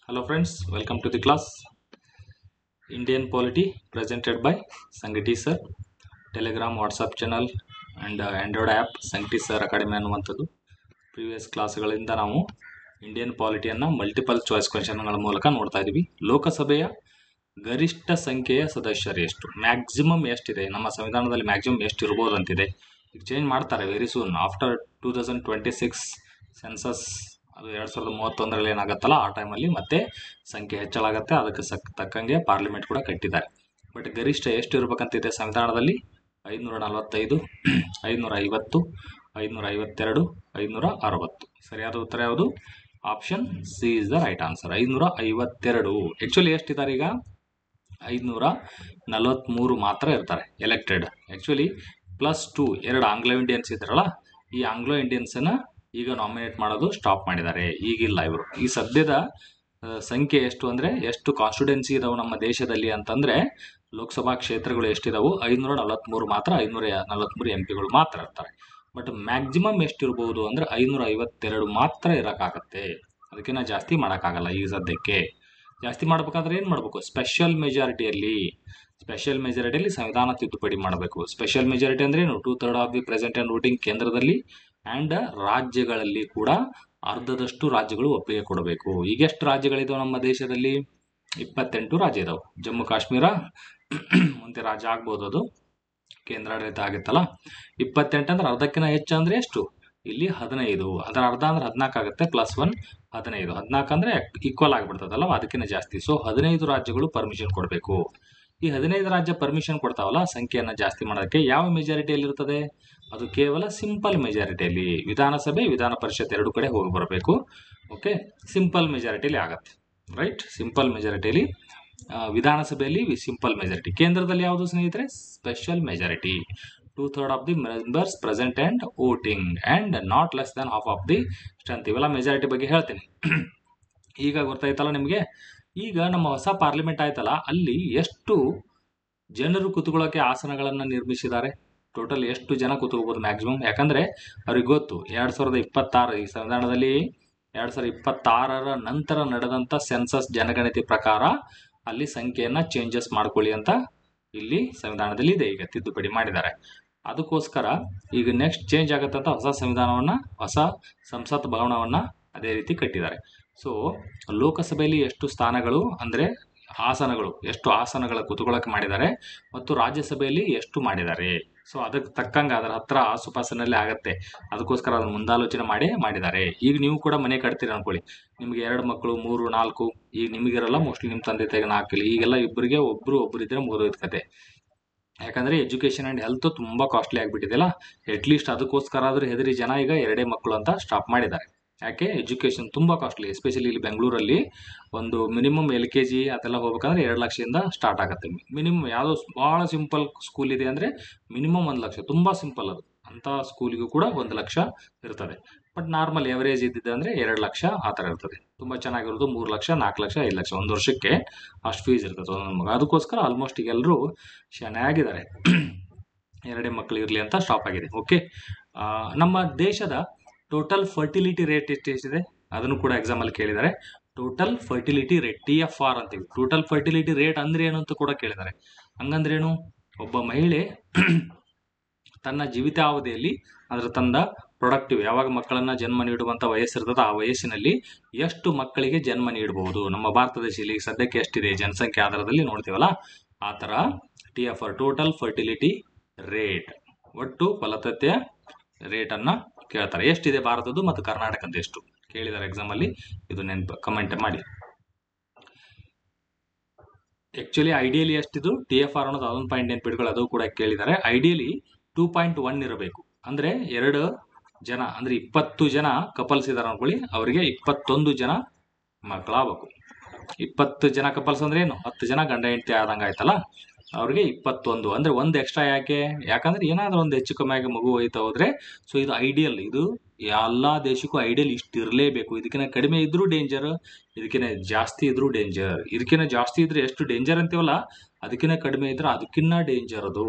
Hello friends, welcome to the class. Indian Polity presented by Sangati sir. Telegram, WhatsApp channel and Android app Sangati sir Academy ಅನ್ನುವಂಥದ್ದು. Previous ಕ್ಲಾಸ್ಗಳಿಂದ ನಾವು Indian ಪಾಲಿಟಿಯನ್ನು multiple choice ಕ್ವೆಶ್ಚನ್ಗಳ ಮೂಲಕ ನೋಡ್ತಾ ಇದ್ದೀವಿ. ಲೋಕಸಭೆಯ ಗರಿಷ್ಠ ಸಂಖ್ಯೆಯ ಸದಸ್ಯರು ಎಷ್ಟು, ಮ್ಯಾಕ್ಸಿಮಮ್ ಎಷ್ಟಿದೆ, ನಮ್ಮ ಸಂವಿಧಾನದಲ್ಲಿ ಮ್ಯಾಕ್ಸಿಮಮ್ ಎಷ್ಟು ಇರ್ಬೋದು ಅಂತಿದೆ. ಈಗ ಚೇಂಜ್ ಮಾಡ್ತಾರೆ ವೆರಿ ಸೂನ್ ಆಫ್ಟರ್ 2026 ಸೆನ್ಸಸ್. ಅದು 2031ರಲ್ಲಿ ಏನಾಗುತ್ತಲ್ಲ ಆ ಟೈಮಲ್ಲಿ ಮತ್ತೆ ಸಂಖ್ಯೆ ಹೆಚ್ಚಳಾಗುತ್ತೆ. ಅದಕ್ಕೆ ತಕ್ಕಂಗೆ ಪಾರ್ಲಿಮೆಂಟ್ ಕೂಡ ಕಟ್ಟಿದ್ದಾರೆ. ಬಟ್ ಗರಿಷ್ಠ ಎಷ್ಟು ಇರಬೇಕಂತಿದೆ ಸಂವಿಧಾನದಲ್ಲಿ? 545, 550, 552, 560. ಸರಿಯಾದ ಉತ್ತರ ಯಾವುದು? Option C is the right answer. 552. Actually ಎಷ್ಟಿದ್ದಾರೆ ಈಗ? 543 ಮಾತ್ರ ಇರ್ತಾರೆ ಎಲೆಕ್ಟೆಡ್. ಆ್ಯಕ್ಚುಲಿ +2 2 ಆಂಗ್ಲೋ ಇಂಡಿಯನ್ಸ್ ಇದ್ರಲ್ಲ, ಈ ಆಂಗ್ಲೋ ಇಂಡಿಯನ್ಸನ್ನು ಈಗ ನಾಮಿನೇಟ್ ಮಾಡೋದು ಸ್ಟಾಪ್ ಮಾಡಿದ್ದಾರೆ. ಈಗಿಲ್ಲ ಇವರು. ಈ ಸದ್ಯದ ಸಂಖ್ಯೆ ಎಷ್ಟು ಅಂದರೆ, ಎಷ್ಟು ಕಾನ್ಸ್ಟಿಟ್ಯೂನ್ಸಿ ಇದಾವೆ ನಮ್ಮ ದೇಶದಲ್ಲಿ ಅಂತಂದರೆ, ಲೋಕಸಭಾ ಕ್ಷೇತ್ರಗಳು ಎಷ್ಟಿದಾವೆ? 543 ಮಾತ್ರ. 543 MP ಮಾತ್ರ ಇರ್ತಾರೆ. ಬಟ್ ಮ್ಯಾಕ್ಸಿಮಮ್ ಎಷ್ಟಿರ್ಬೋದು ಅಂದರೆ 552 ಮಾತ್ರ ಇರೋಕ್ಕಾಗತ್ತೆ. ಅದಕ್ಕಿಂತ ಜಾಸ್ತಿ ಮಾಡೋಕ್ಕಾಗಲ್ಲ ಈಗ ಸದ್ಯಕ್ಕೆ. ಜಾಸ್ತಿ ಮಾಡಬೇಕಾದ್ರೆ ಏನು ಮಾಡಬೇಕು? ಸ್ಪೆಷಲ್ ಮೆಜಾರಿಟಿಯಲ್ಲಿ ಸಂವಿಧಾನ ತಿದ್ದುಪಡಿ ಮಾಡಬೇಕು. ಸ್ಪೆಷಲ್ ಮೆಜಾರಿಟಿ ಅಂದ್ರೆ ಏನು? 2/3 of the present and voting ಕೇಂದ್ರದಲ್ಲಿ ಆ್ಯಂಡ್ ರಾಜ್ಯಗಳಲ್ಲಿ ಕೂಡ ಅರ್ಧದಷ್ಟು ರಾಜ್ಯಗಳು ಒಪ್ಪಿಗೆ ಕೊಡಬೇಕು. ಈಗ ಎಷ್ಟು ರಾಜ್ಯಗಳಿದಾವೆ ನಮ್ಮ ದೇಶದಲ್ಲಿ? 28 ರಾಜ್ಯ ಇದಾವೆ. ಜಮ್ಮು ಕಾಶ್ಮೀರ ಮುಂದೆ ರಾಜ್ಯ ಆಗ್ಬೋದು, ಅದು ಕೇಂದ್ರಾಡಳಿತ ಆಗುತ್ತಲ್ಲ. 28 ಅಂದ್ರೆ ಅರ್ಧಕ್ಕಿಂತ ಹೆಚ್ಚು ಅಂದರೆ ಎಷ್ಟು? ಇಲ್ಲಿ 15. ಅದರ ಅರ್ಧ ಅಂದ್ರೆ 14 ಆಗುತ್ತೆ. +1 15. 14 ಅಂದರೆ ಈಕ್ವಲ್ ಆಗಿಬಿಡ್ತದಲ್ಲ, ಅದಕ್ಕಿಂತ ಜಾಸ್ತಿ. ಸೊ 15 ರಾಜ್ಯಗಳು ಪರ್ಮಿಷನ್ ಕೊಡಬೇಕು. ಈ 15 ರಾಜ್ಯ ಪರ್ಮಿಷನ್ ಕೊಡ್ತಾವಲ್ಲ ಸಂಖ್ಯೆಯನ್ನು ಜಾಸ್ತಿ ಮಾಡೋದಕ್ಕೆ, ಯಾವ ಮೆಜಾರಿಟಿಯಲ್ಲಿ ಇರ್ತದೆ? ಅದು ಕೇವಲ ಸಿಂಪಲ್ ಮೆಜಾರಿಟಿಯಲ್ಲಿ. ವಿಧಾನಸಭೆ, ವಿಧಾನ ಪರಿಷತ್ ಎರಡು ಕಡೆ ಹೋಗಿ ಬರಬೇಕು. ಓಕೆ, ಸಿಂಪಲ್ ಮೆಜಾರಿಟಿಯಲ್ಲಿ ಆಗತ್ತೆ. ರೈಟ್, ಸಿಂಪಲ್ ಮೆಜಾರಿಟಿಯಲ್ಲಿ. ವಿಧಾನಸಭೆಯಲ್ಲಿ ಸಿಂಪಲ್ ಮೆಜಾರಿಟಿ. ಕೇಂದ್ರದಲ್ಲಿ ಯಾವುದು ಸ್ನೇಹಿತರೆ? Special majority. 2/3 of the members present and voting and not less than half of the strength. ಇವೆಲ್ಲ ಮೆಜಾರಿಟಿ ಬಗ್ಗೆ ಹೇಳ್ತೀನಿ. ಈಗ ಗೊತ್ತಾಯ್ತಲ್ಲ ನಿಮಗೆ. ಈಗ ನಮ್ಮ ಹೊಸ ಪಾರ್ಲಿಮೆಂಟ್ ಆಯ್ತಲ್ಲ, ಅಲ್ಲಿ ಎಷ್ಟು ಜನರು ಕೂತ್ಕೊಳ್ಳೋಕೆ ಆಸನಗಳನ್ನು ನಿರ್ಮಿಸಿದ್ದಾರೆ? ಟೋಟಲ್ ಎಷ್ಟು ಜನ ಕೂತ್ಕೋಬೋದು ಮ್ಯಾಕ್ಸಿಮಮ್? ಯಾಕಂದರೆ ಅವ್ರಿಗೆ ಗೊತ್ತು 2026 ಈ ಸಂವಿಧಾನದಲ್ಲಿ 2026ರ ನಂತರ ನಡೆದಂಥ ಸೆನ್ಸಸ್ ಜನಗಣತಿ ಪ್ರಕಾರ ಅಲ್ಲಿ ಸಂಖ್ಯೆಯನ್ನು ಚೇಂಜಸ್ ಮಾಡ್ಕೊಳ್ಳಿ ಅಂತ ಇಲ್ಲಿ ಸಂವಿಧಾನದಲ್ಲಿ ಇದೆ. ಈಗ ತಿದ್ದುಪಡಿ ಮಾಡಿದ್ದಾರೆ. ಅದಕ್ಕೋಸ್ಕರ ಈಗ ನೆಕ್ಸ್ಟ್ ಚೇಂಜ್ ಆಗತ್ತಂತ ಹೊಸ ಸಂವಿಧಾನವನ್ನು, ಹೊಸ ಸಂಸತ್ ಭವನವನ್ನು ಅದೇ ರೀತಿ ಕಟ್ಟಿದ್ದಾರೆ. ಸೊ ಲೋಕಸಭೆಯಲ್ಲಿ ಎಷ್ಟು ಸ್ಥಾನಗಳು ಅಂದರೆ ಆಸನಗಳು, ಎಷ್ಟು ಆಸನಗಳ ಕೂತ್ಕೊಳ್ಳೋಕೆ ಮಾಡಿದ್ದಾರೆ, ಮತ್ತು ರಾಜ್ಯಸಭೆಯಲ್ಲಿ ಎಷ್ಟು ಮಾಡಿದ್ದಾರೆ. ಸೊ ಅದಕ್ಕೆ ತಕ್ಕಂಗೆ ಅದರ ಹತ್ರ ಆಸುಪಾಸಿನಲ್ಲಿ ಆಗತ್ತೆ. ಅದಕ್ಕೋಸ್ಕರ ಅದನ್ನು ಮುಂದಾಲೋಚನೆ ಮಾಡಿದ್ದಾರೆ. ಈಗ ನೀವು ಕೂಡ ಮನೆ ಕಟ್ತೀರಿ ಅನ್ಕೊಳ್ಳಿ. ನಿಮ್ಗೆ 2 ಮಕ್ಕಳು, 3, 4, ಈಗ ನಿಮಗಿರಲ್ಲ, ಮೋಸ್ಟ್ಲಿ ನಿಮ್ಮ ತಂದೆ ತಾಯಿಗೆ 4. ಈಗೆಲ್ಲ ಇಬ್ಬರಿಗೆ ಒಬ್ಬರು ಇದ್ರೆ ಮುಗಿದೋಯ್ತು ಕತೆ. ಯಾಕಂದರೆ ಎಜುಕೇಷನ್ ಆ್ಯಂಡ್ ಹೆಲ್ತ್ ತುಂಬ ಕಾಸ್ಟ್ಲಿ ಆಗಿಬಿಟ್ಟಿದೆಯಲ್ಲ. ಅಟ್ಲೀಸ್ಟ್ ಅದಕ್ಕೋಸ್ಕರ ಆದರೂ ಹೆದರಿ ಜನ ಈಗ 2 ಮಕ್ಕಳು ಅಂತ ಸ್ಟಾಪ್ ಮಾಡಿದ್ದಾರೆ. ಯಾಕೆ? ಎಜುಕೇಷನ್ ತುಂಬ ಕಾಸ್ಟ್ಲಿ. ಎಸ್ಪೆಷಲಿ ಇಲ್ಲಿ ಬೆಂಗಳೂರಲ್ಲಿ ಒಂದು ಮಿನಿಮಮ್ LKG ಅದೆಲ್ಲ ಹೋಗ್ಬೇಕಂದ್ರೆ 2 ಲಕ್ಷದಿಂದ ಸ್ಟಾರ್ಟ್ ಆಗುತ್ತೆ. ಮಿನಿಮಮ್ ಯಾವುದೋ ಭಾಳ ಸಿಂಪಲ್ ಸ್ಕೂಲ್ ಇದೆ ಅಂದರೆ ಮಿನಿಮಮ್ 1 ಲಕ್ಷ. ತುಂಬ ಸಿಂಪಲ್ ಅದು. ಅಂಥ ಸ್ಕೂಲಿಗೂ ಕೂಡ 1 ಲಕ್ಷ ಇರ್ತದೆ. ಬಟ್ ನಾರ್ಮಲ್ ಎವರೇಜ್ ಇದ್ದಿದೆ ಅಂದರೆ 2 ಲಕ್ಷ ಆ ಥರ ಇರ್ತದೆ. ತುಂಬ ಚೆನ್ನಾಗಿರೋದು 3 ಲಕ್ಷ, 4 ಲಕ್ಷ, 5 ಲಕ್ಷ ಒಂದು ವರ್ಷಕ್ಕೆ ಅಷ್ಟು ಫೀಸ್ ಇರ್ತದೆ ಒಂದೊಂದು ಮಗ. ಅದಕ್ಕೋಸ್ಕರ ಆಲ್ಮೋಸ್ಟ್ ಈಗ ಎಲ್ಲರೂ ಚೆನ್ನಾಗಿದ್ದಾರೆ. 2 ಮಕ್ಕಳು ಇರಲಿ ಅಂತ ಸ್ಟಾಪ್ ಆಗಿದೆ. ಓಕೆ, ನಮ್ಮ ದೇಶದ ಟೋಟಲ್ ಫರ್ಟಿಲಿಟಿ ರೇಟ್ ಎಷ್ಟಿದೆ ಅದನ್ನು ಕೂಡ ಎಕ್ಸಾಮಲ್ಲಿ ಕೇಳಿದ್ದಾರೆ. ಟೋಟಲ್ ಫರ್ಟಿಲಿಟಿ ರೇಟ್, TFR ಅಂತೀವಿ. ಟೋಟಲ್ ಫರ್ಟಿಲಿಟಿ ರೇಟ್ ಅಂದ್ರೆ ಏನು ಅಂತ ಕೂಡ ಕೇಳಿದ್ದಾರೆ. ಹಂಗಂದ್ರೇನು? ಒಬ್ಬ ಮಹಿಳೆ ತನ್ನ ಜೀವಿತಾವಧಿಯಲ್ಲಿ ಅಂದರೆ ತನ್ನ ಪ್ರೊಡಕ್ಟಿವ್, ಯಾವಾಗ ಮಕ್ಕಳನ್ನು ಜನ್ಮ ನೀಡುವಂಥ ವಯಸ್ಸಿರ್ತದೆ ಆ ವಯಸ್ಸಿನಲ್ಲಿ ಎಷ್ಟು ಮಕ್ಕಳಿಗೆ ಜನ್ಮ ನೀಡಬಹುದು. ನಮ್ಮ ಭಾರತ ದೇಶದಲ್ಲಿ ಸದ್ಯಕ್ಕೆ ಎಷ್ಟಿದೆ ಜನಸಂಖ್ಯೆ ಆಧಾರದಲ್ಲಿ ನೋಡ್ತೀವಲ್ಲ, ಆ ಥರ TFR, ಟೋಟಲ್ ಫರ್ಟಿಲಿಟಿ ರೇಟ್, ಒಟ್ಟು ಫಲವತ್ತತೆಯ ರೇಟನ್ನು ಕೇಳ್ತಾರೆ. ಎಷ್ಟಿದೆ ಭಾರತದ್ದು ಮತ್ತು ಕರ್ನಾಟಕದ್ದು ಎಷ್ಟು ಕೇಳಿದ್ದಾರೆ ಎಕ್ಸಾಮಲ್ಲಿ. ಇದು ನೆನಪು ಕಮೆಂಟ್ ಮಾಡಿ. ಆ್ಯಕ್ಚುಲಿ ಐಡಿಯಲಿ ಎಷ್ಟಿದು TFR ಅನ್ನೋದು ಅದೊಂದು ಪಾಯಿಂಟ್ ನೆನ್ಪಿಟ್ಕೊಳ್ಳಿ, ಅದು ಕೂಡ ಕೇಳಿದ್ದಾರೆ. ಐಡಿಯಲಿ 2.1 ಇರಬೇಕು. ಅಂದರೆ 2 ಜನ ಅಂದರೆ 20 ಜನ ಕಪಲ್ಸ್ ಇದ್ದಾರೆ ಅನ್ಕೊಳ್ಳಿ, ಅವರಿಗೆ 21 ಜನ ಮಕ್ಕಳಾಗಬೇಕು. 20 ಜನ ಕಪಲ್ಸ್ ಅಂದ್ರೆ ಏನು? 10 ಜನ ಗಂಡ ಹೆಂಡತಿ ಆದಂಗೆ ಆಯ್ತಲ್ಲ, ಅವ್ರಿಗೆ 21. ಅಂದರೆ ಒಂದು ಎಕ್ಸ್ಟ್ರಾ. ಯಾಕಂದ್ರೆ ಏನಾದರೂ ಒಂದು ಹೆಚ್ಚು ಕಮ್ಮಿ ಆಗಿ ಮಗು ಹೋಯ್ತಾ ಹೋದರೆ, ಸೊ ಇದು ಐಡಿಯಲ್. ಇದು ಎಲ್ಲ ದೇಶಕ್ಕೂ ಐಡಿಯಲ್ ಇಷ್ಟು ಇರಲೇಬೇಕು. ಇದಕ್ಕಿಂತ ಕಡಿಮೆ ಇದ್ರೂ ಡೇಂಜರ್, ಇದಕ್ಕಿಂತ ಜಾಸ್ತಿ ಇದ್ರೂ ಡೇಂಜರ್. ಇದಕ್ಕಿಂತ ಜಾಸ್ತಿ ಇದ್ರೆ ಎಷ್ಟು ಡೇಂಜರ್ ಅಂತೀವಲ್ಲ, ಅದಕ್ಕಿಂತ ಕಡಿಮೆ ಇದ್ರೆ ಅದಕ್ಕಿಂತ ಡೇಂಜರ್ ಅದು.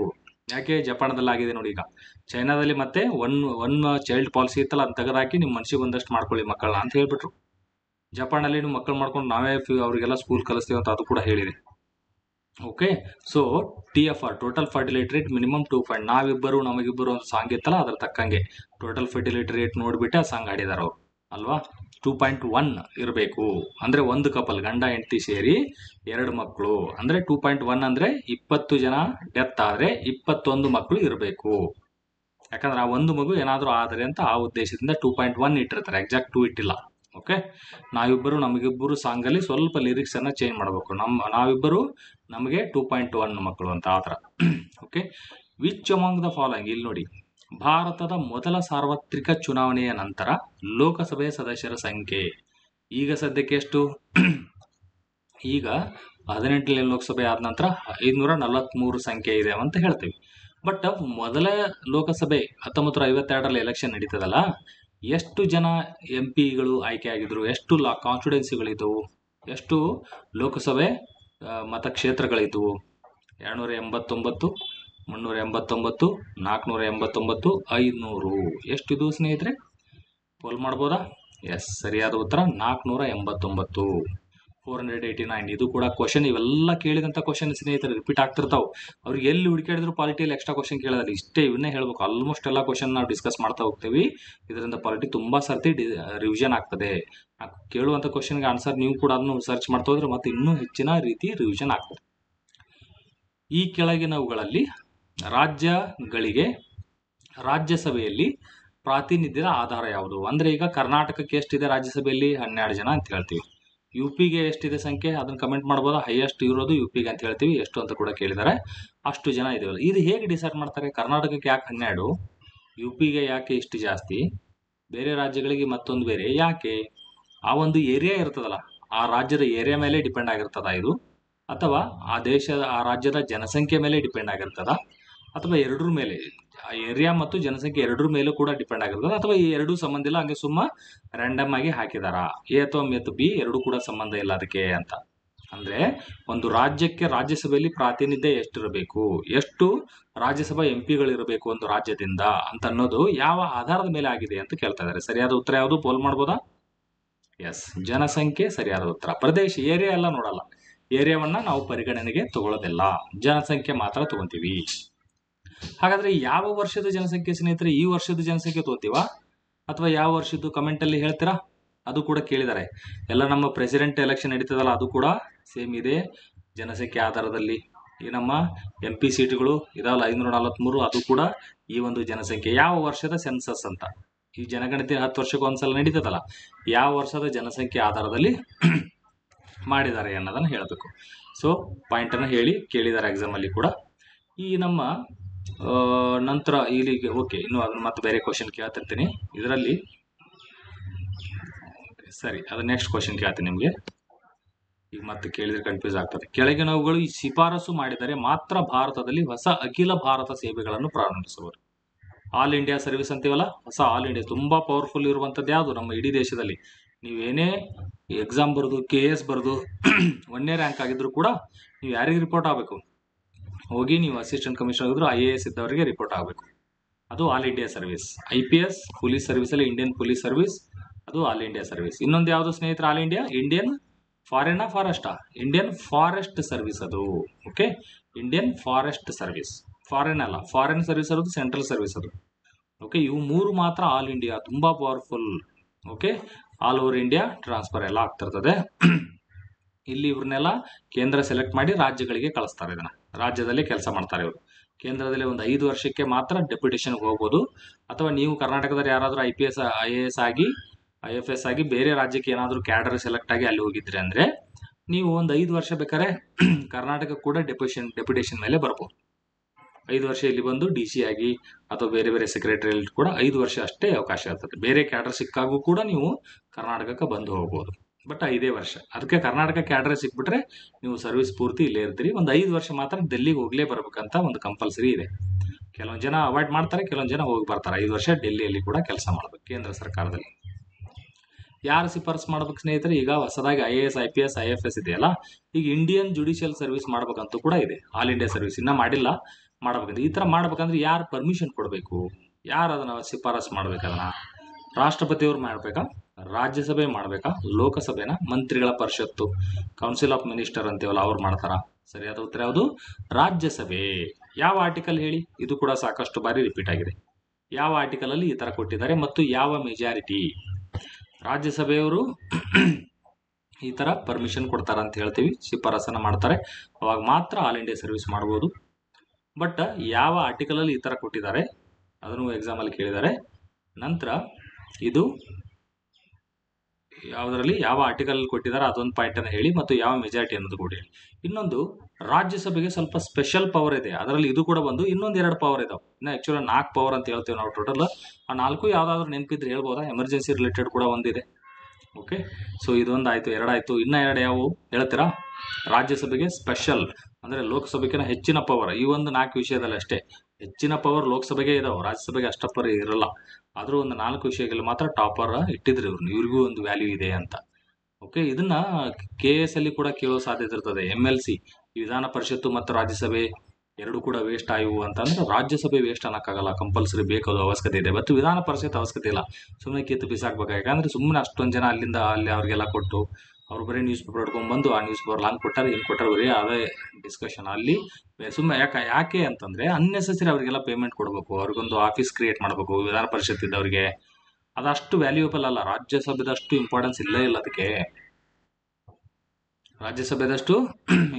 ಯಾಕೆ? ಜಪಾನದಲ್ಲಿ ಆಗಿದೆ ನೋಡಿ. ಈಗ ಚೈನಾದಲ್ಲಿ ಮತ್ತೆ ಒನ್ ಚೈಲ್ಡ್ ಪಾಲಿಸಿ ಇತ್ತಲ್ಲ, ಅಂತ ತೆಗೆದಾಕಿ ನಿಮ್ಮ ಮನಸ್ಸಿಗೆ ಒಂದಷ್ಟು ಮಾಡ್ಕೊಳ್ಳಿ ಮಕ್ಕಳನ್ನ ಅಂತ ಹೇಳ್ಬಿಟ್ರು. ಜಪಾನಲ್ಲಿ ನೀವು ಮಕ್ಕಳು ಮಾಡ್ಕೊಂಡು ನಾವೇ ಅವರಿಗೆಲ್ಲ ಸ್ಕೂಲ್ ಕಲಿಸ್ತೀವಿ ಅಂತ ಅದು ಕೂಡ ಹೇಳಿದೆ. Okay, so TFR total fertility rate minimum 2. ನಾವಿಬ್ಬರು ನಮಗಿಬ್ಬರು ಒಂದು ಸಾಂಗ್ ಇತ್ತಲ್ಲ, ಅದ್ರ ತಕ್ಕಂಗೆ ಟೋಟಲ್ ಫರ್ಟಿಲಿಟಿ ರೇಟ್ ನೋಡ್ಬಿಟ್ಟು ಆ ಸಾಂಗ್ ಹಾಡಿದಾರ ಅವ್ರು ಅಲ್ವಾ. 2.1 ಇರಬೇಕು. ಅಂದ್ರೆ ಒಂದು ಕಪಲ್ ಗಂಡ ಹೆಂಡತಿ ಸೇರಿ 2 ಮಕ್ಕಳು ಅಂದ್ರೆ 2.1 ಅಂದ್ರೆ 20 ಜನ ಡೆತ್ ಆದ್ರೆ 21 ಮಕ್ಕಳು ಇರಬೇಕು. ಯಾಕಂದ್ರೆ ಆ ಒಂದು ಮಗು ಏನಾದರೂ ಆದರೆ ಅಂತ ಆ ಉದ್ದೇಶದಿಂದ 2.1 ಇಟ್ಟಿರ್ತಾರೆ, ಎಕ್ಸಾಕ್ಟ್ 2 ಇಟ್ಟಿಲ್ಲ. ಓಕೆ, ನಾವಿಬ್ಬರು ನಮಗಿಬ್ಬರು ಸಾಂಗಲ್ಲಿ ಸ್ವಲ್ಪ ಲಿರಿಕ್ಸ್ ಅನ್ನ ಚೇಂಜ್ ಮಾಡಬೇಕು. ನಾವಿಬ್ಬರು ನಮಗೆ 2.1 ಮಕ್ಕಳು ಅಂತ ಆ ಥರ. Okay, which among the following, ಇಲ್ಲಿ ನೋಡಿ, ಭಾರತದ ಮೊದಲ ಸಾರ್ವತ್ರಿಕ ಚುನಾವಣೆಯ ನಂತರ ಲೋಕಸಭೆಯ ಸದಸ್ಯರ ಸಂಖ್ಯೆ ಈಗ ಸದ್ಯಕ್ಕೆ ಎಷ್ಟು? ಈಗ 18ನೇ ಲೋಕಸಭೆ ಆದ ನಂತರ 543 ಸಂಖ್ಯೆ ಇದೆ ಅಂತ ಹೇಳ್ತೀವಿ. ಬಟ್ ಮೊದಲ ಲೋಕಸಭೆ 1952ರಲ್ಲಿ ಎಲೆಕ್ಷನ್ ನಡೀತದಲ್ಲ, ಎಷ್ಟು ಜನ MP ಗಳು ಆಯ್ಕೆ ಆಗಿದ್ರು, ಎಷ್ಟು ಕಾನ್ಸ್ಟಿಟ್ಯೂನ್ಸಿಗಳಿದ್ದವು, ಎಷ್ಟು ಲೋಕಸಭೆ ಮತಕ್ಷೇತ್ರಗಳಿದ್ದವು? 289, 389, 489, 500. ಎಷ್ಟಿದು ಸ್ನೇಹಿತರೆ? ಪೋಲ್ ಮಾಡ್ಬೋದಾ? ಎಸ್, ಸರಿಯಾದ ಉತ್ತರ 489. 489. ಇದು ಕೂಡ ಕ್ವಶನ್, ಇವೆಲ್ಲ ಕೇಳಿದಂಥ ಕ್ವಶನ್ ಸ್ನೇಹಿತರೆ ರಿಪೀಟ್ ಆಗ್ತಿರ್ತಾವೆ. ಅವ್ರಿಗೆ ಎಲ್ಲಿ ಹುಡುಕಾಡಿದ್ರು ಪಾಲಿಟಿಯಲ್ಲಿ ಎಕ್ಸ್ಟ್ರಾ ಕ್ವಶನ್ ಕೇಳೋದಿಲ್ಲ, ಇಷ್ಟೇ ಇವನ್ನೇ ಹೇಳ್ಬೇಕು. ಆಲ್ಮೋಸ್ಟ್ ಎಲ್ಲ ಕ್ವಶನ್ ನಾವು ಡಿಸ್ಕಸ್ ಮಾಡ್ತಾ ಹೋಗ್ತೀವಿ. ಇದರಿಂದ ಪಾಲಿಟಿ ತುಂಬಾ ಸರ್ತಿ ರಿವಿಷನ್ ಆಗ್ತದೆ. ಕೇಳುವಂಥ ಕ್ವಶನ್ಗೆ ಆನ್ಸರ್ ನೀವು ಕೂಡ ಅದನ್ನು ಸರ್ಚ್ ಮಾಡ್ತಾ ಹೋದ್ರೆ ಮತ್ತೆ ಇನ್ನೂ ಹೆಚ್ಚಿನ ರೀತಿ ರಿವಿಷನ್ ಆಗ್ತದೆ. ಈ ಕೆಳಗಿನವುಗಳಲ್ಲಿ ರಾಜ್ಯಗಳಿಗೆ ರಾಜ್ಯಸಭೆಯಲ್ಲಿ ಪ್ರಾತಿನಿಧ್ಯದ ಆಧಾರ ಯಾವುದು? ಅಂದ್ರೆ ಈಗ ಕರ್ನಾಟಕಕ್ಕೆ ಎಷ್ಟಿದೆ ರಾಜ್ಯಸಭೆಯಲ್ಲಿ? 12 ಜನ ಅಂತ ಹೇಳ್ತೀವಿ. UPಗೆ ಎಷ್ಟಿದೆ ಸಂಖ್ಯೆ? ಅದನ್ನ ಕಮೆಂಟ್ ಮಾಡ್ಬೋದಾ? ಹೈಯೆಸ್ಟ್ ಇರೋದು UPಗೆ ಅಂತ ಹೇಳ್ತೀವಿ. ಎಷ್ಟು ಅಂತ ಕೂಡ ಕೇಳಿದ್ದಾರೆ. ಅಷ್ಟು ಜನ ಇದೆಯಲ್ಲ. ಇದು ಹೇಗೆ ಡಿಸೈಡ್ ಮಾಡ್ತಾರೆ? ಕರ್ನಾಟಕಕ್ಕೆ ಯಾಕೆ 12, UPಗೆ ಯಾಕೆ ಇಷ್ಟು ಜಾಸ್ತಿ, ಬೇರೆ ರಾಜ್ಯಗಳಿಗೆ ಮತ್ತೊಂದು ಬೇರೆ ಯಾಕೆ? ಆ ಒಂದು ಏರಿಯಾ ಇರ್ತದಲ್ಲ, ಆ ರಾಜ್ಯದ ಏರಿಯಾ ಮೇಲೆ ಡಿಪೆಂಡ್ ಆಗಿರ್ತದ ಇದು, ಅಥವಾ ಆ ರಾಜ್ಯದ ಜನಸಂಖ್ಯೆ ಮೇಲೆ ಡಿಪೆಂಡ್ ಆಗಿರ್ತದ, ಅಥವಾ ಎರಡರ ಮೇಲೆ, ಏರಿಯಾ ಮತ್ತು ಜನಸಂಖ್ಯೆ ಎರಡರ ಮೇಲೂ ಕೂಡ ಡಿಪೆಂಡ್ ಆಗಿರ್ತದೆ, ಅಥವಾ ಈ ಎರಡೂ ಸಂಬಂಧ ಇಲ್ಲ, ಹಂಗೆ ಸುಮ್ಮ ರ್ಯಾಂಡಮ್ ಆಗಿ ಹಾಕಿದಾರ? ಎ ಅಥವಾ B ಎರಡೂ ಕೂಡ ಸಂಬಂಧ ಇಲ್ಲ ಅದಕ್ಕೆ ಅಂತ. ಅಂದ್ರೆ ಒಂದು ರಾಜ್ಯಕ್ಕೆ ರಾಜ್ಯಸಭೆಯಲ್ಲಿ ಪ್ರಾತಿನಿಧ್ಯ ಎಷ್ಟಿರಬೇಕು, ಎಷ್ಟು ರಾಜ್ಯಸಭಾ MP ಗಳಿರಬೇಕು ಒಂದು ರಾಜ್ಯದಿಂದ ಅಂತ ಅನ್ನೋದು ಯಾವ ಆಧಾರದ ಮೇಲೆ ಆಗಿದೆ ಅಂತ ಕೇಳ್ತಾ ಇದ್ದಾರೆ. ಸರಿಯಾದ ಉತ್ತರ ಯಾವುದು? ಪೋಲ್ ಮಾಡ್ಬೋದಾ? ಎಸ್, ಜನಸಂಖ್ಯೆ ಸರಿಯಾದ ಉತ್ತರ. ಪ್ರದೇಶ, ಏರಿಯಾ ಎಲ್ಲ ನೋಡಲ್ಲ, ಏರಿಯಾವನ್ನ ನಾವು ಪರಿಗಣನೆಗೆ ತಗೊಳ್ಳೋದಿಲ್ಲ, ಜನಸಂಖ್ಯೆ ಮಾತ್ರ ತಗೊಂತೀವಿ. ಹಾಗಾದ್ರೆ ಯಾವ ವರ್ಷದ ಜನಸಂಖ್ಯೆ ಸ್ನೇಹಿತರೆ? ಈ ವರ್ಷದ ಜನಸಂಖ್ಯೆ ತಗೋತೀವಾ ಅಥವಾ ಯಾವ ವರ್ಷದ್ದು? ಕಮೆಂಟ್ ಅಲ್ಲಿ ಹೇಳ್ತೀರಾ? ಅದು ಕೂಡ ಕೇಳಿದ್ದಾರೆ. ಎಲ್ಲ ನಮ್ಮ ಪ್ರೆಸಿಡೆಂಟ್ ಎಲೆಕ್ಷನ್ ನಡೀತದಲ್ಲ, ಅದು ಕೂಡ ಸೇಮ್ ಇದೆ ಜನಸಂಖ್ಯೆ ಆಧಾರದಲ್ಲಿ. ಈ ನಮ್ಮ MP ಸೀಟ್ಗಳು ಇದಾವಲ್ಲ 543, ಅದು ಕೂಡ ಈ ಒಂದು ಜನಸಂಖ್ಯೆ. ಯಾವ ವರ್ಷದ ಸೆನ್ಸಸ್ ಅಂತ, ಈ ಜನಗಣತಿ 10 ವರ್ಷಕ್ಕೆ ಒಂದ್ಸಲ ನಡೀತದಲ್ಲ, ಯಾವ ವರ್ಷದ ಜನಸಂಖ್ಯೆ ಆಧಾರದಲ್ಲಿ ಮಾಡಿದ್ದಾರೆ ಅನ್ನೋದನ್ನ ಹೇಳಬೇಕು. ಸೊ ಪಾಯಿಂಟ್ ಅನ್ನ ಹೇಳಿ ಕೇಳಿದ್ದಾರೆ ಎಕ್ಸಾಮ್ ಅಲ್ಲಿ ಕೂಡ. ಈ ನಮ್ಮ ನಂತರ ಇಲ್ಲಿಗೆ ಓಕೆ, ಇನ್ನು ಅದನ್ನ ಮತ್ತೆ ಬೇರೆ ಕ್ವಶನ್ ಕೇಳ್ತಿರ್ತೀನಿ ಇದರಲ್ಲಿ. ಸರಿ, ಅದು ನೆಕ್ಸ್ಟ್ ಕ್ವಶನ್ ಕೇಳ್ತೀನಿ ನಿಮಗೆ. ಈಗ ಮತ್ತೆ ಕೇಳಿದ್ರೆ ಕನ್ಫ್ಯೂಸ್ ಆಗ್ತದೆ. ಕೆಳಗಿನವುಗಳು ಈ ಶಿಫಾರಸು ಮಾಡಿದರೆ ಮಾತ್ರ ಭಾರತದಲ್ಲಿ ಹೊಸ ಅಖಿಲ ಭಾರತ ಸೇವೆಗಳನ್ನು ಪ್ರಾರಂಭಿಸುವರು. ಆಲ್ ಇಂಡಿಯಾ ಸರ್ವಿಸ್ ಅಂತೀವಲ್ಲ, ಹೊಸ ಆಲ್ ಇಂಡಿಯಾ ತುಂಬಾ ಪವರ್ಫುಲ್ ಇರುವಂತದ್ದು ಯಾವುದು ನಮ್ಮ ಇಡೀ ದೇಶದಲ್ಲಿ? ನೀವೇನೇ ಎಕ್ಸಾಮ್ ಬರೆದು KS ಬರೆದು 1ನೇ ರ್ಯಾಂಕ್ ಆಗಿದ್ರು ಕೂಡ ನೀವು ಯಾರಿಗೆ ರಿಪೋರ್ಟ್ ಆಗಬೇಕು? ಹೋಗಿ ನೀವು ಅಸಿಸ್ಟೆಂಟ್ ಕಮಿಷನರ್ ಆಗಿದ್ರು IAS ಇದ್ದವರಿಗೆ ರಿಪೋರ್ಟ್ ಆಗಬೇಕು. ಅದು all India service. IPS police service ಅಲ್ಲಿ ಇಂಡಿಯನ್ ಪೊಲೀಸ್ ಸರ್ವಿಸ್, ಅದು ಆಲ್ ಇಂಡಿಯಾ ಸರ್ವಿಸ್. ಇನ್ನೊಂದು ಯಾವುದು ಸ್ನೇಹಿತರೆ? ಆಲ್ ಇಂಡಿಯಾ ಇಂಡಿಯನ್ ಫಾರೆಸ್ಟಾ? ಇಂಡಿಯನ್ ಫಾರೆಸ್ಟ್ ಸರ್ವಿಸ್ ಅದು. Okay, Indian forest service. Foreign ಅಲ್ಲ, ಫಾರೆನ್ ಸರ್ವಿಸ್ ಅದು ಸೆಂಟ್ರಲ್ ಸರ್ವಿಸ್ ಅದು. ಓಕೆ, ಇವು 3 ಮಾತ್ರ ಆಲ್ ಇಂಡಿಯಾ, ತುಂಬಾ powerful. Okay, all over India transfer ಎಲ್ಲ ಆಗ್ತಿರ್ತದೆ. ಇಲ್ಲಿ ಇವ್ರನ್ನೆಲ್ಲ ಕೇಂದ್ರ ಸೆಲೆಕ್ಟ್ ಮಾಡಿ ರಾಜ್ಯಗಳಿಗೆ ಕಳಿಸ್ತಾರೆ. ಇದನ್ನ ರಾಜ್ಯದಲ್ಲಿ ಕೆಲಸ ಮಾಡ್ತಾರೆ ಇವರು. ಕೇಂದ್ರದಲ್ಲಿ ಒಂದು 5 ವರ್ಷಕ್ಕೆ ಮಾತ್ರ ಡೆಪ್ಯುಟೇಷನ್ಗೆ ಹೋಗ್ಬೋದು, ಅಥವಾ ನೀವು ಕರ್ನಾಟಕದಲ್ಲಿ ಯಾರಾದರೂ IPS IAS ಆಗಿ IFS ಆಗಿ ಬೇರೆ ರಾಜ್ಯಕ್ಕೆ ಏನಾದರೂ ಕ್ಯಾಡರ್ ಸೆಲೆಕ್ಟ್ ಆಗಿ ಅಲ್ಲಿ ಹೋಗಿದ್ರಿ ಅಂದ್ರೆ ನೀವು ಒಂದು 5 ವರ್ಷ ಬೇಕಾದ್ರೆ ಕರ್ನಾಟಕ ಕೂಡ ಡೆಪ್ಯುಟೇಷನ್ ಮೇಲೆ ಬರ್ಬೋದು. 5 ವರ್ಷ ಇಲ್ಲಿ ಬಂದು DC ಆಗಿ ಅಥವಾ ಬೇರೆ ಬೇರೆ ಸೆಕ್ರೆಟರಿಯಲ್ ಕೂಡ 5 ವರ್ಷ ಅಷ್ಟೇ ಅವಕಾಶ ಇರ್ತದೆ. ಬೇರೆ ಕ್ಯಾಡರ್ ಸಿಕ್ಕಾಗೂ ಕೂಡ ನೀವು ಕರ್ನಾಟಕಕ್ಕೆ ಬಂದು ಹೋಗ್ಬೋದು, ಬಟ್ 5 ವರ್ಷ. ಅದಕ್ಕೆ ಕರ್ನಾಟಕ ಕ್ಯಾಡರ್ ಸಿಕ್ಬಿಟ್ರೆ ನೀವು ಸರ್ವಿಸ್ ಪೂರ್ತಿ ಇಲ್ಲೇ ಇರ್ತೀರಿ. ಒಂದು 5 ವರ್ಷ ಮಾತ್ರ ಡೆಲ್ಲಿಗೆ ಹೋಗ್ಲೇ ಬರ್ಬೇಕಂತ ಒಂದು ಕಂಪಲ್ಸರಿ ಇದೆ. ಕೆಲವೊಂದು ಜನ ಅವಾಯ್ಡ್ ಮಾಡ್ತಾರೆ, ಕೆಲವೊಂದು ಜನ ಹೋಗಿ ಬರ್ತಾರೆ. 5 ವರ್ಷ ಡೆಲ್ಲಿಯಲ್ಲಿ ಕೂಡ ಕೆಲಸ ಮಾಡ್ಬೇಕು ಕೇಂದ್ರ ಸರ್ಕಾರದಲ್ಲಿ. ಯಾರು ಶಿಫಾರಸು ಮಾಡ್ಬೇಕು ಸ್ನೇಹಿತರೆ? ಈಗ ಹೊಸದಾಗಿ IAS IPS IFS ಇದೆಯಲ್ಲ, ಈಗ ಇಂಡಿಯನ್ ಜುಡಿಷಿಯಲ್ ಸರ್ವಿಸ್ ಮಾಡ್ಬೇಕಂತೂ ಕೂಡ ಇದೆ. ಆಲ್ ಇಂಡಿಯಾ ಸರ್ವಿಸ್ ಇನ್ನ ಮಾಡಿಲ್ಲ, ಮಾಡ್ಬೇಕಂತ. ಈ ತರ ಮಾಡ್ಬೇಕಂದ್ರೆ ಯಾರು ಪರ್ಮಿಷನ್ ಕೊಡಬೇಕು? ಯಾರು ಅದನ್ನ ಶಿಫಾರಸು ಮಾಡ್ಬೇಕು? ಅದನ್ನ ರಾಷ್ಟ್ರಪತಿಯವರು ಮಾಡಬೇಕಾ, ರಾಜ್ಯಸಭೆ ಮಾಡಬೇಕಾ, ಲೋಕಸಭೆನ, ಮಂತ್ರಿಗಳ ಪರಿಷತ್ತು, ಕೌನ್ಸಿಲ್ ಆಫ್ ಮಿನಿಸ್ಟರ್ ಅಂತೀವಲ್ಲ ಅವ್ರು ಮಾಡ್ತಾರ? ಸರಿಯಾದ ಉತ್ತರ ಯಾವುದು? ರಾಜ್ಯಸಭೆ. ಯಾವ ಆರ್ಟಿಕಲ್ ಹೇಳಿ? ಇದು ಕೂಡ ಸಾಕಷ್ಟು ಬಾರಿ ರಿಪೀಟ್ ಆಗಿದೆ. ಯಾವ ಆರ್ಟಿಕಲ್ ಅಲ್ಲಿ ಈ ತರ ಕೊಟ್ಟಿದ್ದಾರೆ ಮತ್ತು ಯಾವ ಮೆಜಾರಿಟಿ? ರಾಜ್ಯಸಭೆಯವರು ಈ ತರ ಪರ್ಮಿಷನ್ ಕೊಡ್ತಾರ ಅಂತ ಹೇಳ್ತೀವಿ, ಶಿಫಾರಸನ್ನ ಮಾಡ್ತಾರೆ, ಅವಾಗ ಮಾತ್ರ ಆಲ್ ಇಂಡಿಯಾ ಸರ್ವಿಸ್ ಮಾಡಬಹುದು. ಬಟ್ ಯಾವ ಆರ್ಟಿಕಲ್ ಅಲ್ಲಿ ಈ ತರ ಕೊಟ್ಟಿದ್ದಾರೆ ಅದನ್ನು ಎಕ್ಸಾಮ್ ಅಲ್ಲಿ ಕೇಳಿದ್ದಾರೆ. ನಂತರ ಇದು ಯಾವುದರಲ್ಲಿ ಯಾವ ಆರ್ಟಿಕಲ್ ಕೊಟ್ಟಿದ್ದಾರೆ ಅದೊಂದು ಪಾಯಿಂಟ್ ಅನ್ನು ಹೇಳಿ ಮತ್ತು ಯಾವ ಮೆಜಾರಿಟಿ ಅನ್ನೋದು ಕೂಡ ಹೇಳಿ. ಇನ್ನೊಂದು, ರಾಜ್ಯಸಭೆಗೆ ಸ್ವಲ್ಪ ಸ್ಪೆಷಲ್ ಪವರ್ ಇದೆ, ಅದರಲ್ಲಿ ಇದು ಕೂಡ ಬಂದು ಇನ್ನೊಂದು 2 ಪವರ್ ಇದಾವೆ. ಇನ್ನು ಆಕ್ಚುಲಿ 4 ಪವರ್ ಅಂತ ಹೇಳ್ತೀವಿ ನಾವು ಟೋಟಲ್. ಆ 4 ಯಾವ್ದಾದ್ರು ನೆನಪಿದ್ರೆ ಹೇಳ್ಬೋದಾ? ಎಮರ್ಜೆನ್ಸಿ ರಿಲೇಟೆಡ್ ಕೂಡ ಒಂದಿದೆ. ಓಕೆ, ಸೊ ಇದೊಂದು ಆಯ್ತು, 2 ಆಯ್ತು. ಇನ್ನ 2 ಯಾವುವು ಹೇಳ್ತೀರಾ? ರಾಜ್ಯಸಭೆಗೆ ಸ್ಪೆಷಲ್ ಅಂದ್ರೆ ಲೋಕಸಭೆಗಿನ ಹೆಚ್ಚಿನ ಪವರ್. ಈ ಒಂದು 4 ವಿಷಯದಲ್ಲಿ ಅಷ್ಟೇ ಹೆಚ್ಚಿನ ಪವರ್ ಲೋಕಸಭೆಗೆ ಇದಾವೆ, ರಾಜ್ಯಸಭೆಗೆ ಅಷ್ಟಪರ್ ಇರಲ್ಲ. ಆದ್ರೂ ಒಂದು 4 ವಿಷಯಗಳಲ್ಲಿ ಮಾತ್ರ ಟಾಪರ್ ಇಟ್ಟಿದ್ರು ಇವ್ರಿಗೂ ಒಂದು ವ್ಯಾಲ್ಯೂ ಇದೆ ಅಂತ. ಓಕೆ, ಇದನ್ನ KS ಅಲ್ಲಿ ಕೂಡ ಕೇಳೋ ಸಾಧ್ಯತೆ ಇರ್ತದೆ. MLC ವಿಧಾನ ಪರಿಷತ್ತು ಮತ್ತು ರಾಜ್ಯಸಭೆ ಎರಡು ಕೂಡ ವೇಸ್ಟ್ ಆಯಿವು ಅಂತಂದ್ರೆ ರಾಜ್ಯಸಭೆ ವೇಸ್ಟ್ ಅನ್ನಕ್ಕಾಗಲ್ಲ, ಕಂಪಲ್ಸರಿ ಬೇಕಾದ ಅವಶ್ಯಕತೆ ಇದೆ. ಮತ್ತು ವಿಧಾನ ಪರಿಷತ್ ಅವಶ್ಯಕತೆ ಇಲ್ಲ, ಸುಮ್ಮನೆ ಕಿತ್ತು ಬಿಸಾಕ್ಬೇಕು. ಯಾಕಂದ್ರೆ ಸುಮ್ಮನೆ ಅಷ್ಟೊಂದು ಜನ ಅಲ್ಲಿಂದ ಅಲ್ಲಿ ಅವ್ರಿಗೆಲ್ಲ ಕೊಟ್ಟು ಅವ್ರು ಬರೀ ನ್ಯೂಸ್ ಪೇಪರ್ ಹಿಡ್ಕೊಂಡ್ ಬಂದು ಆ ನ್ಯೂಸ್ ಪೇಪರ್ ಹಂಗೆ ಕೊಟ್ಟಾರೆ ಹಿಂಗೆ ಕೊಟ್ಟಾರೆ, ಬರೀ ಅದೇ ಡಿಸ್ಕಷನ್ ಅಲ್ಲಿ. ಸುಮ್ಮನೆ ಯಾಕೆ ಅಂತಂದ್ರೆ ಅನ್ನೆಸೆಸರಿ ಅವರಿಗೆಲ್ಲ ಪೇಮೆಂಟ್ ಕೊಡಬೇಕು, ಅವ್ರಿಗೊಂದು ಆಫೀಸ್ ಕ್ರಿಯೇಟ್ ಮಾಡಬೇಕು ವಿಧಾನ ಪರಿಷತ್ ಇದ್ದವ್ರಿಗೆ. ಅದಷ್ಟು ವ್ಯಾಲ್ಯೂಯಬಲ್ ಅಲ್ಲ, ರಾಜ್ಯಸಭೆದಷ್ಟು ಇಂಪಾರ್ಟೆನ್ಸ್ ಇಲ್ಲೇ ಇಲ್ಲ ಅದಕ್ಕೆ. ರಾಜ್ಯಸಭೆದಷ್ಟು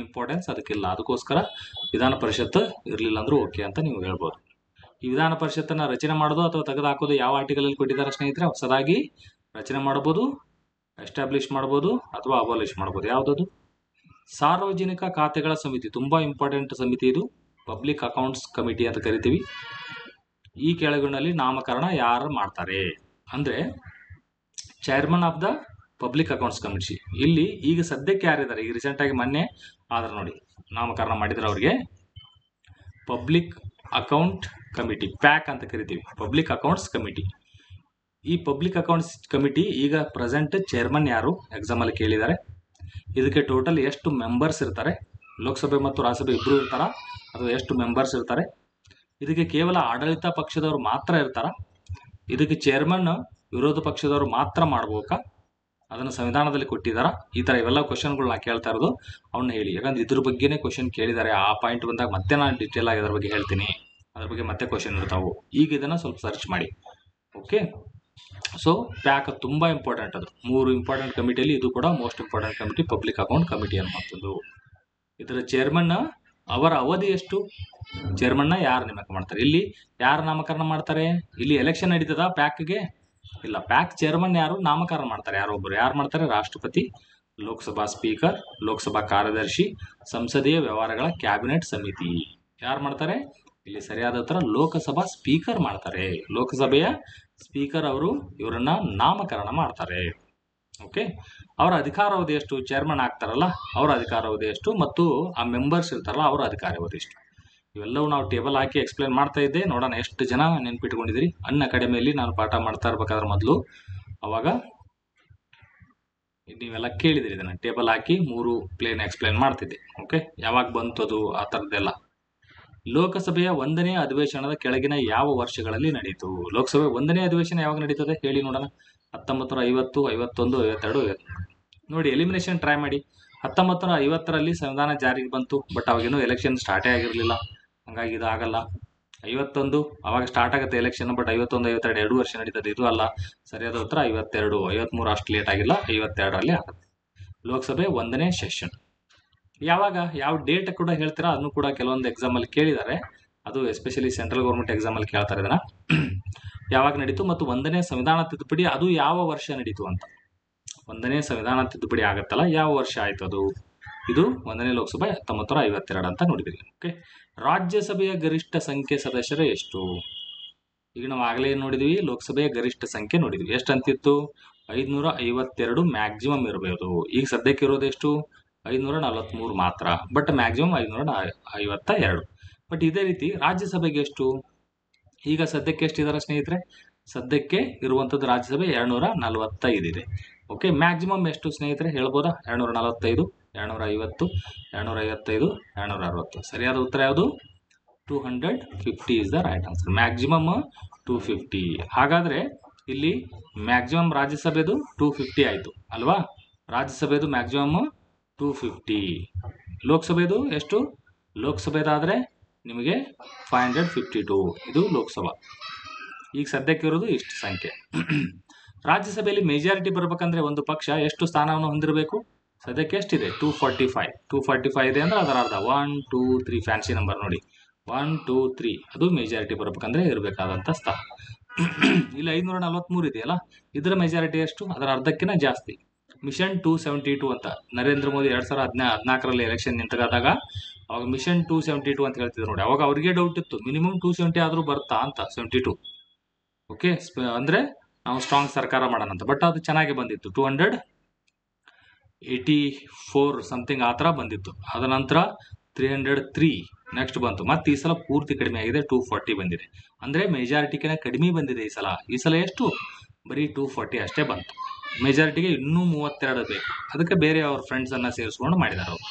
ಇಂಪಾರ್ಟೆನ್ಸ್ ಅದಕ್ಕಿಲ್ಲ. ಅದಕ್ಕೋಸ್ಕರ ವಿಧಾನ ಪರಿಷತ್ ಇರಲಿಲ್ಲ ಅಂದ್ರೂ ಓಕೆ ಅಂತ ನೀವು ಹೇಳ್ಬೋದು. ಈ ವಿಧಾನ ಪರಿಷತ್ತನ್ನ ರಚನೆ ಮಾಡೋದು ಅಥವಾ ತೆಗೆದು ಹಾಕೋದು ಯಾವ ಆರ್ಟಿಕಲ್ ಅಲ್ಲಿ ಕೊಟ್ಟಿದ್ದಾರೆ ಸ್ನೇಹಿತರೆ? ಹೊಸದಾಗಿ ರಚನೆ ಮಾಡಬಹುದು, ಎಸ್ಟಾಬ್ಲಿಷ್ ಮಾಡಬಹುದು ಅಥವಾ ಅಬಾಲಿಷ್ ಮಾಡಬಹುದು. ಯಾವುದದು? ಸಾರ್ವಜನಿಕ ಖಾತೆಗಳ ಸಮಿತಿ, ತುಂಬಾ ಇಂಪಾರ್ಟೆಂಟ್ ಸಮಿತಿ ಇದು. ಪಬ್ಲಿಕ್ ಅಕೌಂಟ್ಸ್ ಕಮಿಟಿ ಅಂತ ಕರಿತೀವಿ. ಈ ಕೆಳಗಿನಲ್ಲಿ ನಾಮಕರಣ ಯಾರು ಮಾಡ್ತಾರೆ ಅಂದ್ರೆ chairman of the public accounts committee. ಇಲ್ಲಿ ಈಗ ಸದ್ಯಕ್ಕೆ ಯಾರಿದ್ದಾರೆ, ಈಗ ರೀಸೆಂಟ್ ಆಗಿ ಮೊನ್ನೆ ಆದ್ರೆ ನೋಡಿ ನಾಮಕರಣ ಮಾಡಿದ್ರೆ ಅವ್ರಿಗೆ ಪಬ್ಲಿಕ್ ಅಕೌಂಟ್ ಕಮಿಟಿ, ಪ್ಯಾಕ್ ಅಂತ ಕರಿತೀವಿ, ಪಬ್ಲಿಕ್ ಅಕೌಂಟ್ಸ್ ಕಮಿಟಿ. ಈ ಪಬ್ಲಿಕ್ ಅಕೌಂಟ್ಸ್ ಕಮಿಟಿ ಈಗ ಪ್ರೆಸೆಂಟ್ ಚೇರ್ಮನ್ ಯಾರು ಎಕ್ಸಾಮ್ ಅಲ್ಲಿ ಕೇಳಿದ್ದಾರೆ. ಇದಕ್ಕೆ ಟೋಟಲ್ ಎಷ್ಟು ಮೆಂಬರ್ಸ್ ಇರ್ತಾರೆ? ಲೋಕಸಭೆ ಮತ್ತು ರಾಜ್ಯಸಭೆ ಇಬ್ರು ಇರ್ತಾರ ಅಥವಾ ಎಷ್ಟು ಮೆಂಬರ್ಸ್ ಇರ್ತಾರೆ? ಇದಕ್ಕೆ ಕೇವಲ ಆಡಳಿತ ಪಕ್ಷದವರು ಮಾತ್ರ ಇರ್ತಾರ? ಇದಕ್ಕೆ ಚೇರ್ಮನ್ ವಿರೋಧ ಪಕ್ಷದವರು ಮಾತ್ರ ಮಾಡ್ಬೇಕಾ? ಅದನ್ನು ಸಂವಿಧಾನದಲ್ಲಿ ಕೊಟ್ಟಿದ್ದಾರಾ? ಈ ತರ ಇವೆಲ್ಲ ಕ್ವಶನ್ಗಳು ನಾ ಕೇಳ್ತಾ ಇರೋದು, ಅವನ್ನ ಹೇಳಿ. ಯಾಕಂದ್ರೆ ಇದ್ರ ಬಗ್ಗೆನೇ ಕ್ವಶನ್ ಕೇಳಿದ್ದಾರೆ. ಆ ಪಾಯಿಂಟ್ ಬಂದಾಗ ಮತ್ತೆ ನಾನು ಡೀಟೇಲ್ ಆಗಿ ಅದ್ರ ಬಗ್ಗೆ ಹೇಳ್ತೀನಿ, ಅದ್ರ ಬಗ್ಗೆ ಮತ್ತೆ ಕ್ವಶನ್ ಇರ್ತಾವು. ಈಗ ಇದನ್ನ ಸ್ವಲ್ಪ ಸರ್ಚ್ ಮಾಡಿ. ಓಕೆ, ಸೊ ಪ್ಯಾಕ್ ತುಂಬಾ ಇಂಪಾರ್ಟೆಂಟ್. ಅದು 3 ಇಂಪಾರ್ಟೆಂಟ್ ಕಮಿಟಿಯಲ್ಲಿ ಇದು ಕೂಡ most important committee, public account committee ಅನ್ನುವಂಥದ್ದು. ಇದರ ಚೇರ್ಮನ್ ಅವರ ಅವಧಿ ಎಷ್ಟು? ಚೇರ್ಮನ್ ಯಾರು ನೇಮಕ ಮಾಡ್ತಾರೆ? ಇಲ್ಲಿ ಯಾರು ನಾಮಕರಣ ಮಾಡ್ತಾರೆ? ಇಲ್ಲಿ ಎಲೆಕ್ಷನ್ ನಡೀತದ ಪ್ಯಾಕ್ಗೆ? ಇಲ್ಲ, ಪ್ಯಾಕ್ ಚೇರ್ಮನ್ ಯಾರು ನಾಮಕರಣ ಮಾಡ್ತಾರೆ? ಯಾರೊಬ್ಬರು. ಯಾರು ಮಾಡ್ತಾರೆ? ರಾಷ್ಟ್ರಪತಿ, ಲೋಕಸಭಾ ಸ್ಪೀಕರ್, ಲೋಕಸಭಾ ಕಾರ್ಯದರ್ಶಿ, ಸಂಸದೀಯ ವ್ಯವಹಾರಗಳ ಕ್ಯಾಬಿನೆಟ್ ಸಮಿತಿ. ಯಾರು ಮಾಡ್ತಾರೆ? ಇಲ್ಲಿ ಸರಿಯಾದ ಉತ್ತರ ಲೋಕಸಭಾ ಸ್ಪೀಕರ್ ಮಾಡ್ತಾರೆ. ಲೋಕಸಭೆಯ ಸ್ಪೀಕರ್ ಅವರು ಇವರನ್ನ ನಾಮಕರಣ ಮಾಡ್ತಾರೆ. ಓಕೆ, ಅವರ ಅಧಿಕಾರಾವಧಿ ಎಷ್ಟು? ಚೇರ್ಮನ್ ಆಗ್ತಾರಲ್ಲ ಅವರ ಅಧಿಕಾರಾವಧಿ ಎಷ್ಟು ಮತ್ತು ಆ ಮೆಂಬರ್ಸ್ ಇರ್ತಾರಲ್ಲ ಅವರ ಅಧಿಕಾರಾವಧಿ ಎಷ್ಟು? ಇವೆಲ್ಲವೂ ನಾವು ಟೇಬಲ್ ಹಾಕಿ ಎಕ್ಸ್ಪ್ಲೇನ್ ಮಾಡ್ತಾ ಇದ್ದೆ. ನೋಡೋಣ ಎಷ್ಟು ಜನ ನೆನ್ಪಿಟ್ಕೊಂಡಿದ್ರಿ. ಅನ್ ಅಕಾಡೆಮಿಯಲ್ಲಿ ನಾನು ಪಾಠ ಮಾಡ್ತಾ ಇರ್ಬೇಕಾದ್ರೆ ಮೊದಲು ಅವಾಗ ನೀವೆಲ್ಲ ಕೇಳಿದಿರಿ, ಇದನ್ನ ಟೇಬಲ್ ಹಾಕಿ 3 ಪ್ಲೇನ್ ಎಕ್ಸ್ಪ್ಲೇನ್ ಮಾಡ್ತಿದ್ದೆ. ಓಕೆ, ಯಾವಾಗ ಬಂತು ಅದು, ಆ ಥರದ್ದೆಲ್ಲ. ಲೋಕಸಭೆಯ 1ನೇ ಅಧಿವೇಶನದ ಕೆಳಗಿನ ಯಾವ ವರ್ಷಗಳಲ್ಲಿ ನಡೆಯಿತು? ಲೋಕಸಭೆ 1ನೇ ಅಧಿವೇಶನ ಯಾವಾಗ ನಡೀತದೆ ಹೇಳಿ ನೋಡೋಣ. 1950, 51, 52, 53. ನೋಡಿ, ಎಲಿಮಿನೇಷನ್ ಟ್ರೈ ಮಾಡಿ. 1950ರಲ್ಲಿ ಸಂವಿಧಾನ ಜಾರಿಗೆ ಬಂತು, ಬಟ್ ಅವಾಗೇನು ಎಲೆಕ್ಷನ್ ಸ್ಟಾರ್ಟೇ ಆಗಿರಲಿಲ್ಲ, ಹಂಗಾಗಿ ಇದು ಆಗಲ್ಲ. 51 ಅವಾಗ ಸ್ಟಾರ್ಟ್ ಆಗುತ್ತೆ ಎಲೆಕ್ಷನ್, ಬಟ್ 51, 52 2 ವರ್ಷ ನಡೀತದೆ, ಇದು ಅಲ್ಲ. ಸರಿಯಾದ ಉತ್ತರ 52. 53 ಅಷ್ಟು ಲೇಟ್ ಆಗಿಲ್ಲ, 52ರಲ್ಲಿ ಆಗುತ್ತೆ ಲೋಕಸಭೆ 1ನೇ ಸೆಷನ್. ಯಾವಾಗ, ಯಾವ ಡೇಟ್ ಕೂಡ ಹೇಳ್ತೀರಾ? ಅದನ್ನು ಕೂಡ ಕೆಲವೊಂದು ಎಕ್ಸಾಮ್ ಅಲ್ಲಿ ಕೇಳಿದ್ದಾರೆ. ಅದು ಎಸ್ಪೆಷಲಿ ಸೆಂಟ್ರಲ್ ಗೌರ್ಮೆಂಟ್ ಎಕ್ಸಾಮ್ ಅಲ್ಲಿ ಕೇಳ್ತಾರೆ ಇದನ್ನ. ಯಾವಾಗ ನಡೀತು ಮತ್ತು 1ನೇ ಸಂವಿಧಾನ ತಿದ್ದುಪಡಿ ಅದು ಯಾವ ವರ್ಷ ನಡೀತು ಅಂತ. 1ನೇ ಸಂವಿಧಾನ ತಿದ್ದುಪಡಿ ಆಗತ್ತಲ್ಲ, ಯಾವ ವರ್ಷ ಆಯ್ತು ಅದು? ಇದು 1ನೇ ಲೋಕಸಭೆ 1952 ಅಂತ ನೋಡಿದ್ರಿ. ಓಕೆ, ರಾಜ್ಯಸಭೆಯ ಗರಿಷ್ಠ ಸಂಖ್ಯೆ ಸದಸ್ಯರು ಎಷ್ಟು? ಈಗ ನಾವು ಆಗಲೇ ನೋಡಿದ್ವಿ, ಲೋಕಸಭೆಯ ಗರಿಷ್ಠ ಸಂಖ್ಯೆ ನೋಡಿದ್ವಿ. ಎಷ್ಟು ಅಂತಿತ್ತು? 552 ಮ್ಯಾಕ್ಸಿಮಮ್ ಇರಬಹುದು. ಈಗ ಸದ್ಯಕ್ಕೆ ಇರೋದು ಎಷ್ಟು? 543 ಮಾತ್ರ, ಬಟ್ ಮ್ಯಾಕ್ಸಿಮಮ್ 552. ಬಟ್ ಇದೇ ರೀತಿ ರಾಜ್ಯಸಭೆಗೆ ಎಷ್ಟು? ಈಗ ಸದ್ಯಕ್ಕೆ ಎಷ್ಟಿದ್ದಾರೆ ಸ್ನೇಹಿತರೆ? ಸದ್ಯಕ್ಕೆ ಇರುವಂತದ್ದು ರಾಜ್ಯಸಭೆ 245 ಇದೆ. ಓಕೆ, ಮ್ಯಾಕ್ಸಿಮಮ್ ಎಷ್ಟು ಸ್ನೇಹಿತರೆ ಹೇಳ್ಬೋದಾ? 245, 250, 255, 260. ಸರಿಯಾದ ಉತ್ತರ ಯಾವುದು? 250 is the right answer. Maximum 250. ಹಾಗಾದ್ರೆ ಇಲ್ಲಿ ಮ್ಯಾಕ್ಸಿಮಮ್ ರಾಜ್ಯಸಭೆದು 250 ಆಯಿತು ಅಲ್ವಾ. ರಾಜ್ಯಸಭೆದು ಮ್ಯಾಕ್ಸಿಮಮ್ 250. ಲೋಕಸಭೆದು ಎಷ್ಟು? ಲೋಕಸಭೆದಾದರೆ ನಿಮಗೆ 552. ಇದು ಲೋಕಸಭಾ. ಈಗ ಸದ್ಯಕ್ಕೆ ಇರೋದು ಇಷ್ಟು ಸಂಖ್ಯೆ. ರಾಜ್ಯಸಭೆಯಲ್ಲಿ ಮೆಜಾರಿಟಿ ಬರಬೇಕಂದ್ರೆ ಒಂದು ಪಕ್ಷ ಎಷ್ಟು ಸ್ಥಾನವನ್ನು ಹೊಂದಿರಬೇಕು? ಸದ್ಯಕ್ಕೆ ಎಷ್ಟಿದೆ? 245. 245 ಇದೆ ಅಂದ್ರೆ ಅದರ ಅರ್ಧ 1 2 3 ಫ್ಯಾನ್ಸಿ ನಂಬರ್ ನೋಡಿ 1 2 3 ಅದು ಮೆಜಾರಿಟಿ ಬರಬೇಕಂದ್ರೆ ಇರಬೇಕಾದಂಥ ಸ್ಥಾನ. ಇಲ್ಲಿ 543 ಇದೆಯಲ್ಲ, ಇದರ ಮೆಜಾರಿಟಿ ಎಷ್ಟು? ಅದರ ಅರ್ಧಕ್ಕಿಂತ ಜಾಸ್ತಿ. ಮಿಷನ್ 272 ಅಂತ ನರೇಂದ್ರ ಮೋದಿ 2014ರಲ್ಲಿ ಎಲೆಕ್ಷನ್ ನಿಂತಾಗ ಅವಾಗ ಮಿಷನ್ 272 ಅಂತ ಹೇಳ್ತಿದ್ರು ನೋಡಿ. ಅವಾಗ ಅವ್ರಿಗೆ ಡೌಟ್ ಇತ್ತು, ಮಿನಿಮಮ್ 270 ಆದರೂ ಬರ್ತಾ ಅಂತ. 72 ಓಕೆ, ಅಂದರೆ ನಾವು ಸ್ಟ್ರಾಂಗ್ ಸರ್ಕಾರ ಮಾಡೋಣ ಅಂತ. ಬಟ್ ಅದು ಚೆನ್ನಾಗಿ ಬಂದಿತ್ತು, 284 ಸಮಥಿಂಗ್ ಆ ಥರ ಬಂದಿತ್ತು. ಅದ ನಂತರ 303 ನೆಕ್ಸ್ಟ್ ಬಂತು. ಮತ್ತು ಈ ಸಲ ಪೂರ್ತಿ ಕಡಿಮೆ ಆಗಿದೆ, 240 ಬಂದಿದೆ. ಅಂದರೆ ಮೆಜಾರಿಟಿಗಿನ ಕಡಿಮೆ ಬಂದಿದೆ ಈ ಸಲ. ಈ ಸಲ ಎಷ್ಟು? ಬರೀ 240 ಅಷ್ಟೇ ಬಂತು. ಮೆಜಾರಿಟಿಗೆ ಇನ್ನೂ 32 ಬೇಕು. ಅದಕ್ಕೆ ಬೇರೆ ಅವ್ರ ಫ್ರೆಂಡ್ಸನ್ನು ಸೇರಿಸ್ಕೊಂಡು ಮಾಡಿದ್ದಾರೆ ಅವರು.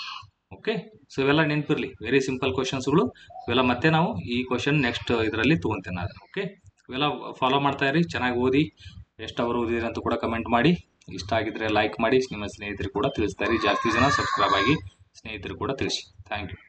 ಓಕೆ, ಸೊ ಇವೆಲ್ಲ ನೆನಪಿರಲಿ, ವೆರಿ ಸಿಂಪಲ್ ಕ್ವಶನ್ಸ್ಗಳು ಇವೆಲ್ಲ. ಮತ್ತೆ ನಾವು ಈ ಕ್ವಶನ್ ನೆಕ್ಸ್ಟ್ ಇದರಲ್ಲಿ ತೊಗೊತೇನೆ ನಾನು. ಓಕೆ, ಇವೆಲ್ಲ ಫಾಲೋ ಮಾಡ್ತಾ ಇರಿ, ಚೆನ್ನಾಗಿ ಓದಿ. ಎಷ್ಟು ಅವರು ಓದಿದ್ರಿ ಅಂತ ಕೂಡ ಕಮೆಂಟ್ ಮಾಡಿ. ಇಷ್ಟ ಆಗಿದ್ರೆ ಲೈಕ್ ಮಾಡಿ, ನಿಮ್ಮ ಸ್ನೇಹಿತರು ಕೂಡ ತಿಳಿಸ್ತಾ ಇರಿ. ಜಾಸ್ತಿ ಜನ ಸಬ್ಸ್ಕ್ರೈಬ್ ಆಗಿ ಸ್ನೇಹಿತರು ಕೂಡ ತಿಳಿಸಿ. Thank you.